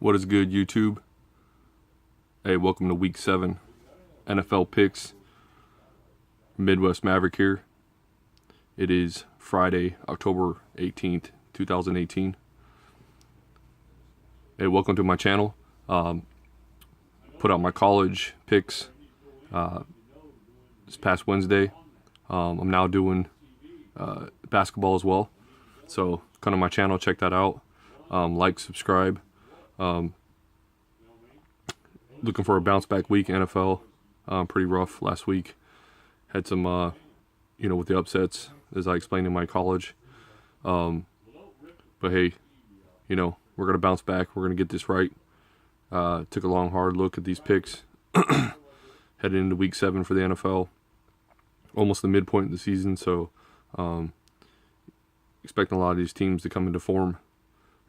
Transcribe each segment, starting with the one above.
What is good, YouTube? Hey, welcome to Week 7 NFL Picks. Midwest Maverick here. It is Friday, October 18th, 2018. Hey, welcome to my channel. Put out my college picks this past Wednesday. I'm now doing basketball as well. So come to my channel, check that out. Like, subscribe. Looking for a bounce back week. NFL pretty rough last week. Had some with the upsets, as I explained in my college. But hey, we're gonna bounce back. We're gonna get this right. Took a long, hard look at these picks. Headed into Week 7 for the NFL. Almost the midpoint of the season, so expecting a lot of these teams to come into form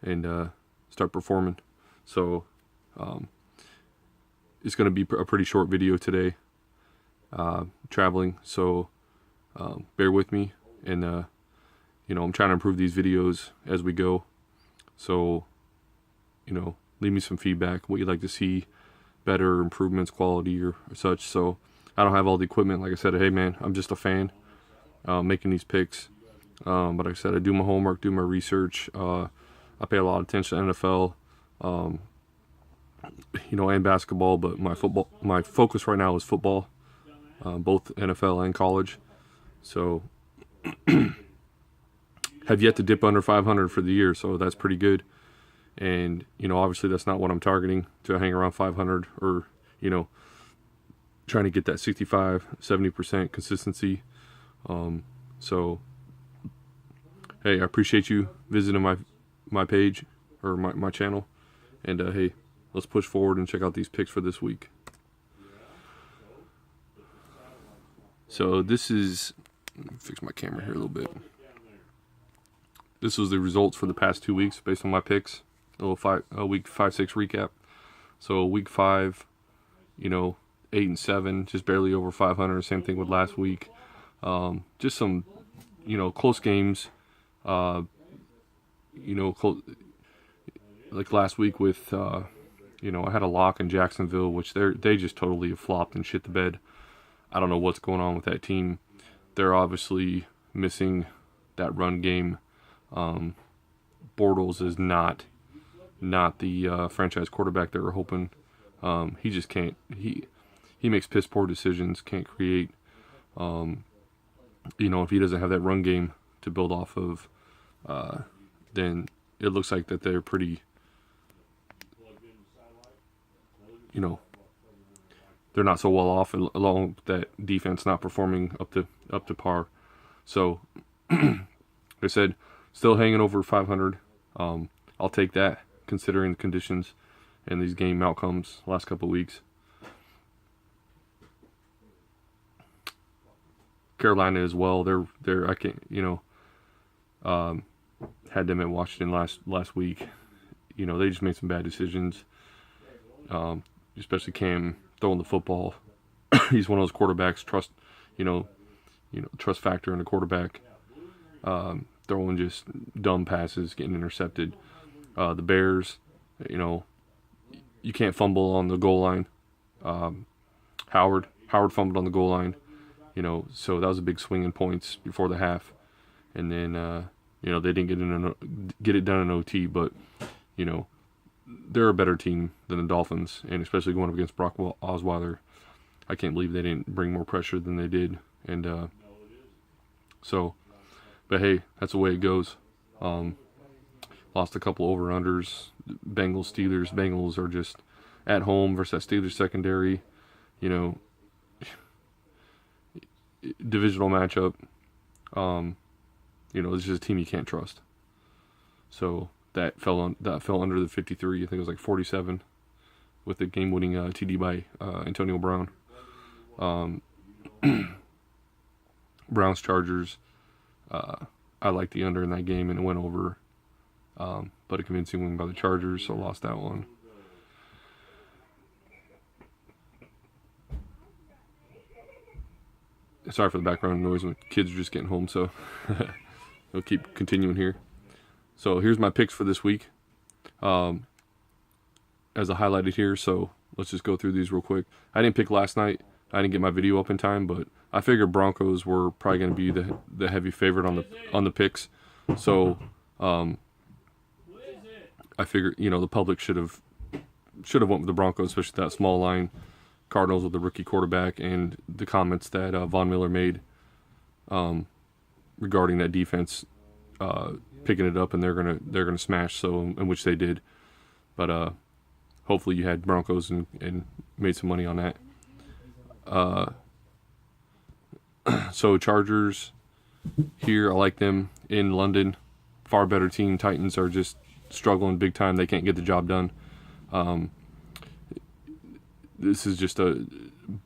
and start performing. So it's going to be a pretty short video today. Traveling, so bear with me, and I'm trying to improve these videos as we go. So leave me some feedback, what you'd like to see, better improvements, quality or such. So I don't have all the equipment. Like I said, hey man, I'm just a fan making these picks. But like I said, I do my homework, do my research. I pay a lot of attention to NFL, and basketball. But my focus right now is football, both NFL and college. So have yet to dip under 500 for the year, so that's pretty good. And obviously that's not what I'm targeting, to hang around 500 or trying to get that 65-70% consistency. So hey, I appreciate you visiting my page or my channel, and hey, let's push forward and check out these picks for this week. So this is, let me fix my camera here a little bit. This was the results for the past 2 weeks based on my picks. A little week 5-6 recap. So week 5, 8-7, just barely over 500. Same thing with last week. Just some, close games. Like last week with, I had a lock in Jacksonville, which they just totally have flopped and shit the bed. I don't know what's going on with that team. They're obviously missing that run game. Bortles is not the franchise quarterback they were hoping. He just can't. He makes piss poor decisions. Can't create. If he doesn't have that run game to build off of, then it looks like that they're pretty. They're not so well off, along with that defense not performing up to par. So, like I said, still hanging over 500. I'll take that, considering the conditions and these game outcomes last couple of weeks. Carolina as well. They're I can't had them at Washington last week. They just made some bad decisions. Especially Cam throwing the football. He's one of those quarterbacks, trust factor in a quarterback. Throwing just dumb passes, getting intercepted. The Bears, you can't fumble on the goal line. Howard fumbled on the goal line, so that was a big swing in points before the half. And then, they didn't get it done in OT, but, they're a better team than the Dolphins, and especially going up against Brock Osweiler. I can't believe they didn't bring more pressure than they did. And but hey, that's the way it goes. Lost a couple over-unders. Bengals, Steelers. Bengals are just at home versus that Steelers secondary. Divisional matchup. It's just a team you can't trust. So that fell under the 53. I think it was like 47 with the game-winning TD by Antonio Brown. Browns, Chargers. I liked the under in that game, and it went over. But a convincing win by the Chargers, so lost that one. Sorry for the background noise. My kids are just getting home, so I'll keep continuing here. So here's my picks for this week. as I highlighted here. So let's just go through these real quick. I didn't pick last night. I didn't get my video up in time, but I figured Broncos were probably going to be the heavy favorite on the picks. So I figured, the public should have went with the Broncos, especially that small line. Cardinals with the rookie quarterback, and the comments that Von Miller made regarding that defense picking it up, and they're gonna smash. So in which they did, but hopefully you had Broncos and made some money on that. So Chargers here, I like them in London. Far better team. Titans are just struggling big time. They can't get the job done. This is just a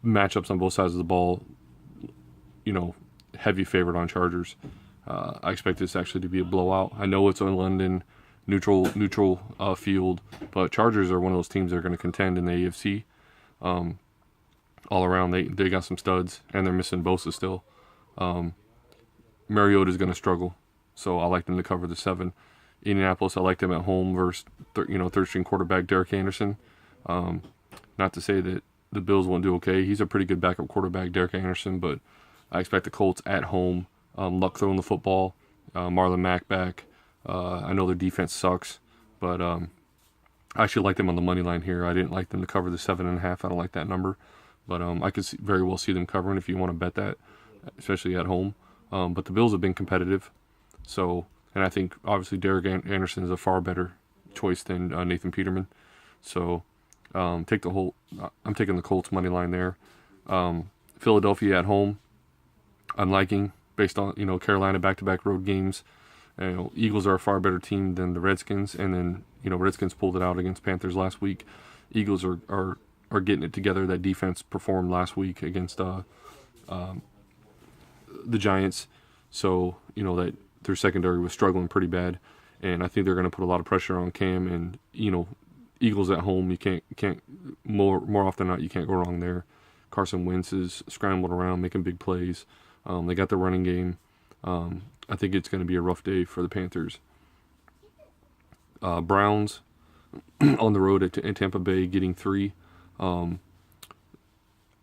matchups on both sides of the ball. Heavy favorite on Chargers. I expect this actually to be a blowout. I know it's in London, neutral field, but Chargers are one of those teams that are going to contend in the AFC. All around, they got some studs, and they're missing Bosa still. Mariota's going to struggle, so I like them to cover the 7. Indianapolis, I like them at home versus third-string quarterback Derek Anderson. Not to say that the Bills won't do okay. He's a pretty good backup quarterback, Derek Anderson, but I expect the Colts at home. Luck throwing the football. Marlon Mack back. I know their defense sucks, but I actually like them on the money line here. I didn't like them to cover the 7.5. I don't like that number, but I could very well see them covering if you want to bet that, especially at home. But the Bills have been competitive, and I think obviously Derek Anderson is a far better choice than Nathan Peterman. So I'm taking the Colts money line there. Philadelphia at home, I'm liking based on Carolina back-to-back road games. Eagles are a far better team than the Redskins, and then Redskins pulled it out against Panthers last week. Eagles are getting it together. That defense performed last week against the Giants, so that their secondary was struggling pretty bad, and I think they're going to put a lot of pressure on Cam. And Eagles at home, you can't more often than not, you can't go wrong there. Carson Wentz is scrambling around, making big plays. They got the running game. I think it's going to be a rough day for the Panthers. Browns on the road in Tampa Bay, getting 3. I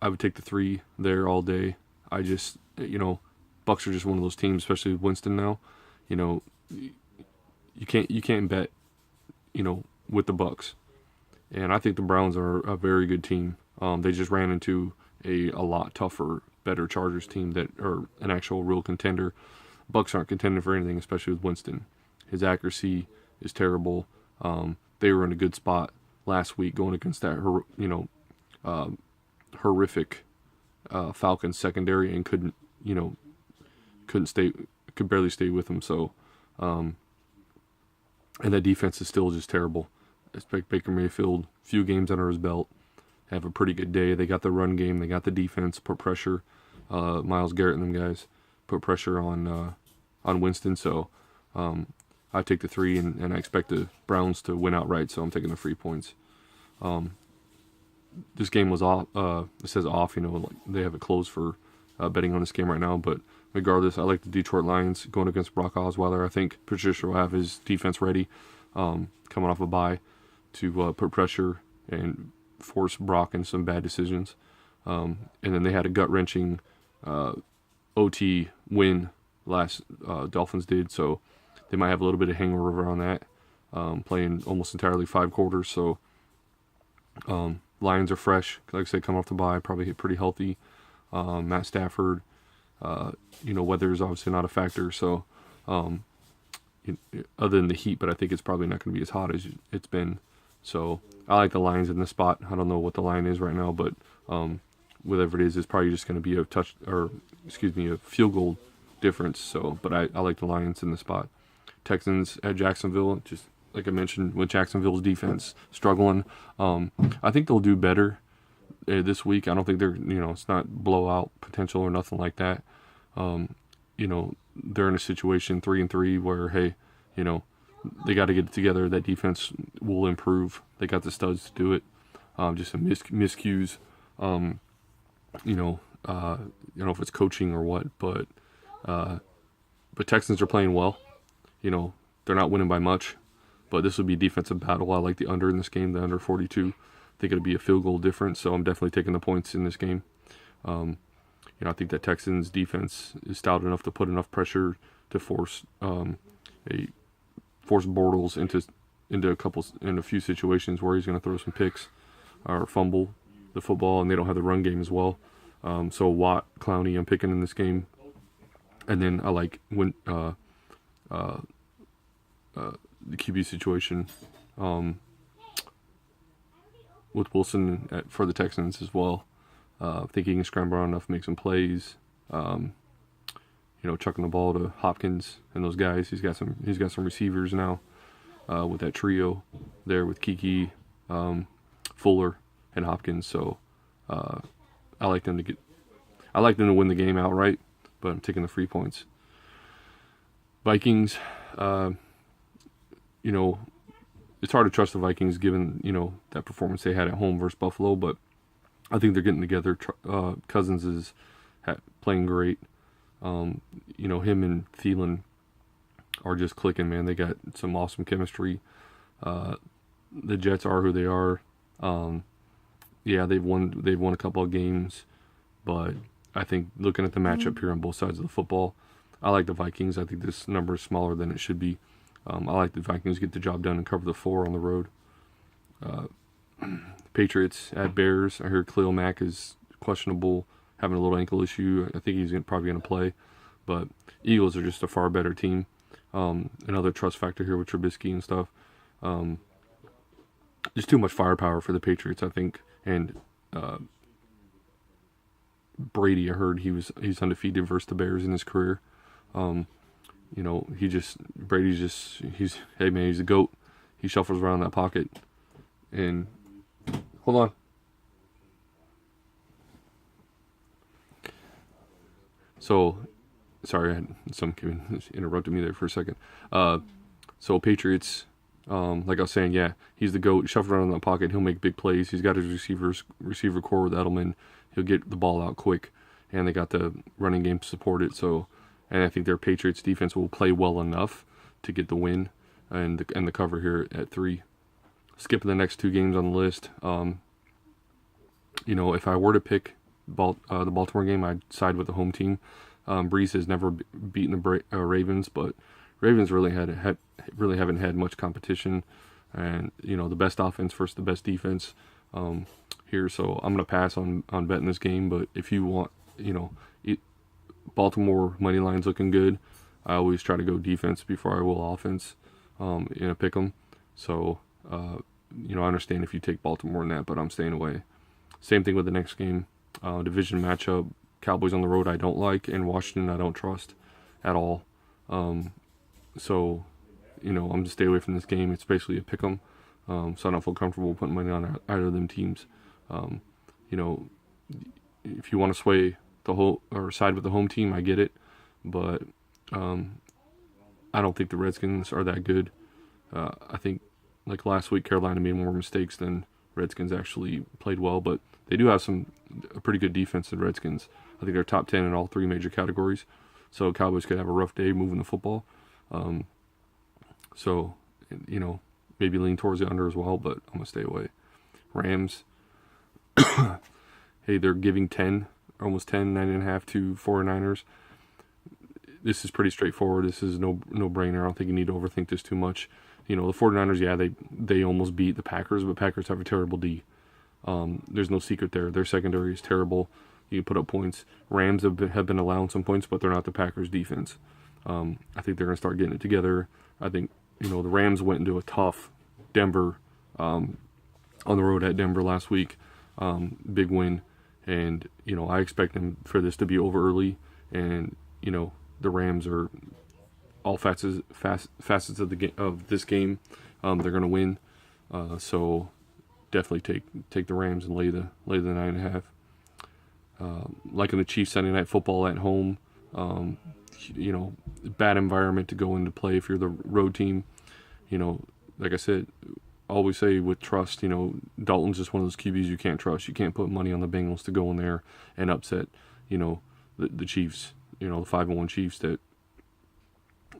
would take the 3 there all day. I just, Bucs are just one of those teams, especially with Winston now. You can't bet, with the Bucs. And I think the Browns are a very good team. They just ran into a lot tougher, better Chargers team that are an actual real contender. Bucs aren't contending for anything, especially with Winston. His accuracy is terrible. They were in a good spot last week going against that horrific Falcons secondary and could barely stay with them. So, and that defense is still just terrible. I expect Baker Mayfield, few games under his belt, have a pretty good day. They got the run game, they got the defense, put pressure. Myles Garrett and them guys put pressure on Winston. So I take the 3, and I expect the Browns to win outright. So I'm taking the 3 points. This game was off. It says off. They have it closed for betting on this game right now. But regardless, I like the Detroit Lions going against Brock Osweiler. I think Patricia will have his defense ready, coming off a bye, to put pressure and force Brock into some bad decisions. And then they had a gut-wrenching OT win last Dolphins did, so they might have a little bit of hangover on that, playing almost entirely 5 quarters. So Lions are fresh, like I said, coming off the bye, probably pretty healthy. Matt Stafford, weather is obviously not a factor, so other than the heat, but I think it's probably not going to be as hot as it's been. So I like the Lions in this spot. I don't know what the line is right now, but whatever it is, it's probably just going to be a field goal difference. So, but I like the Lions in the spot. Texans at Jacksonville, just like I mentioned, with Jacksonville's defense struggling, I think they'll do better this week. I don't think they're, it's not blowout potential or nothing like that. They're in a situation 3-3 where, hey, they got to get it together. That defense will improve. They got the studs to do it. Just some miscues. I don't know if it's coaching or what, but Texans are playing well. They're not winning by much, but this will be a defensive battle. I like the under in this game, the under 42. I think it'll be a field goal difference, so I'm definitely taking the points in this game. I think that Texans defense is stout enough to put enough pressure to force Bortles into a few situations where he's going to throw some picks or fumble the football, and they don't have the run game as well. So Watt, Clowney, I'm picking in this game, and then I like the QB situation with Wilson for the Texans as well. I think he can scramble around enough, make some plays. Chucking the ball to Hopkins and those guys. He's got some receivers now with that trio there with Kiki, Fuller, and Hopkins. So I like them to win the game outright, but I'm taking the 3 points. Vikings, it's hard to trust the Vikings given, that performance they had at home versus Buffalo, but I think they're getting together. Cousins is playing great. Him and Thielen are just clicking, man. They got some awesome chemistry. The Jets are who they are. They've won a couple of games, but I think looking at the matchup here on both sides of the football, I like the Vikings. I think this number is smaller than it should be. I like the Vikings get the job done and cover the 4 on the road. Patriots at Bears. I heard Khalil Mack is questionable, having a little ankle issue. I think he's probably going to play. But Eagles are just a far better team. Another trust factor here with Trubisky and stuff. Just too much firepower for the Patriots, I think. And Brady, I heard he's undefeated versus the Bears in his career. He's a GOAT. He shuffles around that pocket. And hold on. So, sorry, I had some interrupted me there for a second. So Patriots, like I was saying, yeah, he's the GOAT. Shuffle around in the pocket. He'll make big plays. He's got his receiver core with Edelman. He'll get the ball out quick, and they got the running game to support it. So, and I think their Patriots defense will play well enough to get the win and the cover here at 3. Skipping the next 2 games on the list. If I were to pick the Baltimore game, I'd side with the home team. Breeze has never beaten the Ravens, but Ravens really haven't had much competition, and the best offense versus the best defense here. So I'm gonna pass on betting this game. But if you want, Baltimore money line's looking good. I always try to go defense before I will offense in a pick 'em. So I understand if you take Baltimore in that, but I'm staying away. Same thing with the next game. Division matchup. Cowboys on the road I don't like, and Washington I don't trust at all. So I'm just stay away from this game. It's basically a pick 'em. So I don't feel comfortable putting money on either of them teams. If you want to sway the whole or side with the home team, I get it, but I don't think the Redskins are that good. I think like last week, Carolina made more mistakes than Redskins actually played well, but they do have a pretty good defense. The Redskins, I think they're top 10 in all 3 major categories. So Cowboys could have a rough day moving the football. Maybe lean towards the under as well, but I'm gonna stay away. Rams, hey, they're giving 10, almost 10, 9.5 to 49ers. This is pretty straightforward. This is no brainer. I don't think you need to overthink this too much. The 49ers, yeah, they almost beat the Packers, but Packers have a terrible D. There's no secret there. Their secondary is terrible. You can put up points. Rams have been allowing some points, but they're not the Packers defense. I think they're going to start getting it together. I think, the Rams went into a tough Denver on the road at Denver last week. Big win. And, I expect them for this to be over early. And, the Rams are all facets of this game. They're going to win. So definitely take the Rams and lay the 9.5. Liking the Chiefs Sunday Night Football at home. Bad environment to go into play if you're the road team. Like I said, always say with trust, Dalton's just one of those QBs you can't trust. You can't put money on the Bengals to go in there and upset, the Chiefs, the 5-1 Chiefs that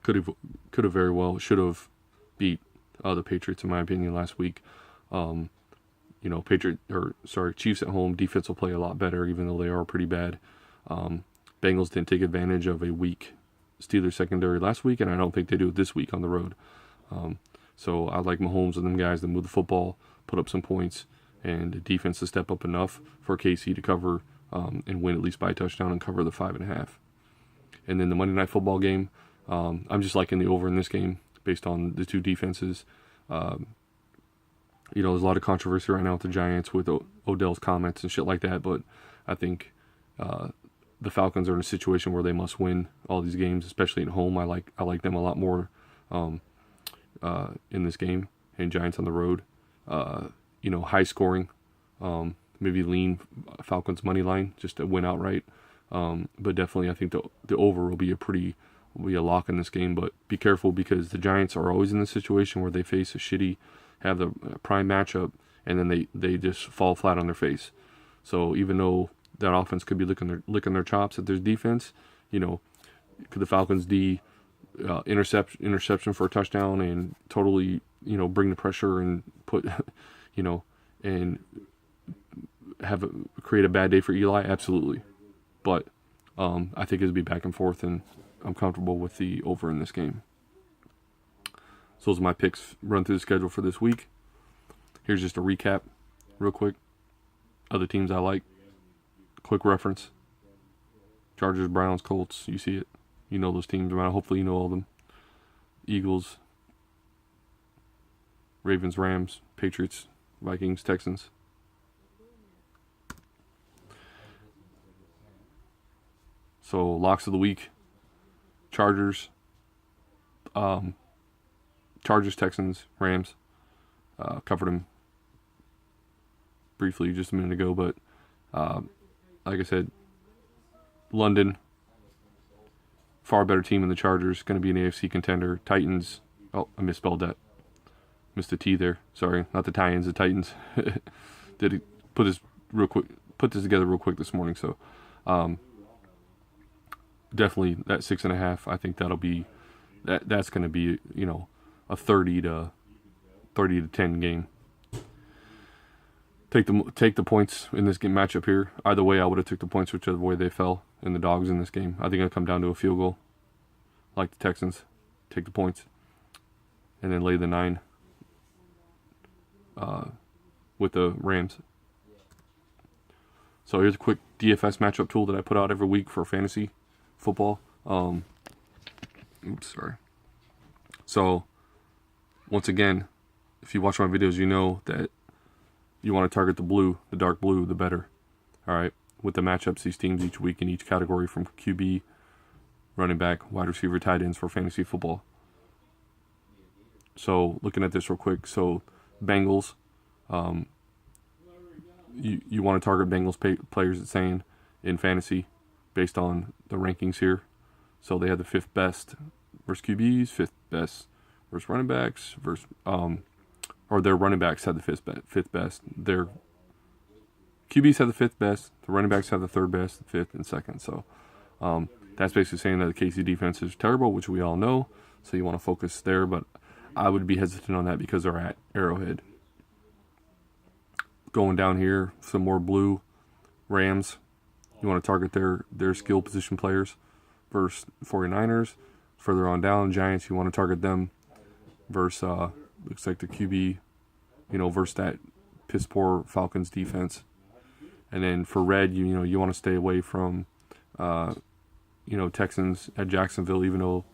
could have very well should have beat the Patriots, in my opinion, last week. Chiefs at home, defense will play a lot better, even though they are pretty bad. Bengals didn't take advantage of a weak Steelers secondary last week, and I don't think they do it this week on the road. So I like Mahomes and them guys to move the football, put up some points, and the defense to step up enough for KC to cover and win at least by a touchdown and cover the 5.5. And then the Monday Night Football game, I'm just liking the over in this game based on the two defenses. There's a lot of controversy right now with the Giants with Odell's comments and shit like that, but I think the Falcons are in a situation where they must win all these games, especially at home. I like them a lot more in this game, and Giants on the road. High scoring, maybe lean Falcons money line just to win outright. But definitely I think the over will be a lock in this game. But be careful, because the Giants are always in the situation where they face have the prime matchup, and then they just fall flat on their face. So even though that offense could be licking their chops at their defense, could the Falcons D interception for a touchdown and totally bring the pressure and put and create a bad day for Eli? Absolutely. But I think it'll be back and forth, and I'm comfortable with the over in this game. So those are my picks. Run through the schedule for this week. Here's just a recap real quick. Other teams I like. Quick reference. Chargers, Browns, Colts. You see it. You know those teams around. Hopefully you know all of them. Eagles, Ravens, Rams, Patriots, Vikings, Texans. So locks of the week. Chargers, Texans, Rams. Covered them briefly just a minute ago, but like I said, London, far better team than the Chargers, going to be an AFC contender. Titans, I misspelled that. Missed the T there. Sorry, not the Titans, the Titans. Put this together real quick this morning. So definitely that 6.5. I think that'll be that's going to be a 30 to 10 game. Take the points in this game matchup here. Either way, I would have took the points whichever way they fell in the dogs in this game. I think it'll come down to a field goal. Like the Texans, take the points, and then lay the 9 with the Rams. So here's a quick DFS matchup tool that I put out every week for fantasy football. So once again, if you watch my videos, you know that you want to target the dark blue, the better. All right, with the matchups, these teams each week in each category, from QB, running back, wide receiver, tight ends for fantasy football. So looking at this real quick, so Bengals, you want to target Bengals players it's saying in fantasy based on the rankings here. So they had the 5th best versus QBs, 5th best versus running backs, or their running backs had the 5th best. Their QBs had the 5th best. The running backs had the 3rd best, the 5th, and 2nd. So that's basically saying that the KC defense is terrible, which we all know. So you want to focus there, but I would be hesitant on that because they're at Arrowhead. Going down here, some more blue. Rams, you want to target their skill position players versus 49ers. Further on down, Giants, you want to target them versus looks like the QB, versus that piss poor Falcons defense. And then for red, you want to stay away from Texans at Jacksonville, even though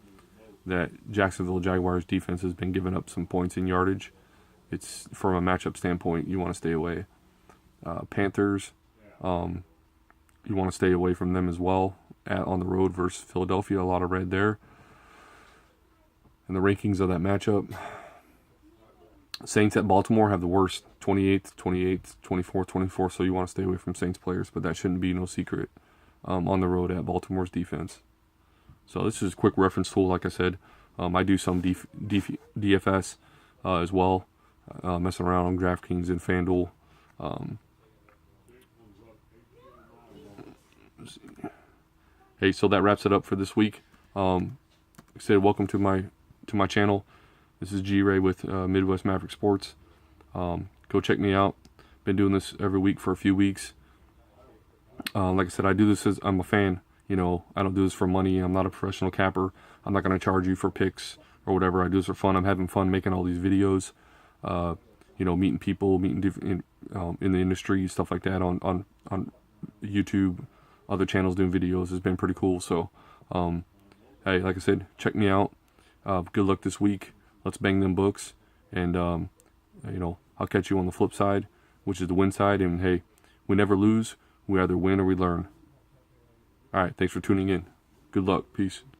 that Jacksonville Jaguars defense has been giving up some points in yardage. It's from a matchup standpoint, you want to stay away. Panthers, you want to stay away from them as well on the road versus Philadelphia. A lot of red there. And the rankings of that matchup, Saints at Baltimore have the worst, 28th, 24th, 24th, so you want to stay away from Saints players, but that shouldn't be no secret on the road at Baltimore's defense. So this is a quick reference tool, like I said. I do some DFS as well, messing around on DraftKings and FanDuel. Hey, so that wraps it up for this week. Like I said, welcome to my channel. This is G Ray with Midwest Maverick Sports. Go check me out. Been doing this every week for a few weeks. Like I said, I do this as I'm a fan. You know, I don't do this for money. I'm not a professional capper. I'm not going to charge you for picks or whatever. I do this for fun. I'm having fun making all these videos. You know, meeting people, meeting different in the industry, stuff like that on YouTube, other channels doing videos has been pretty cool. So, hey, like I said, check me out. Good luck this week. Let's bang them books, and you know, I'll catch you on the flip side, which is the win side. And hey, we never lose. We either win or we learn. All right, thanks for tuning in. Good luck. Peace.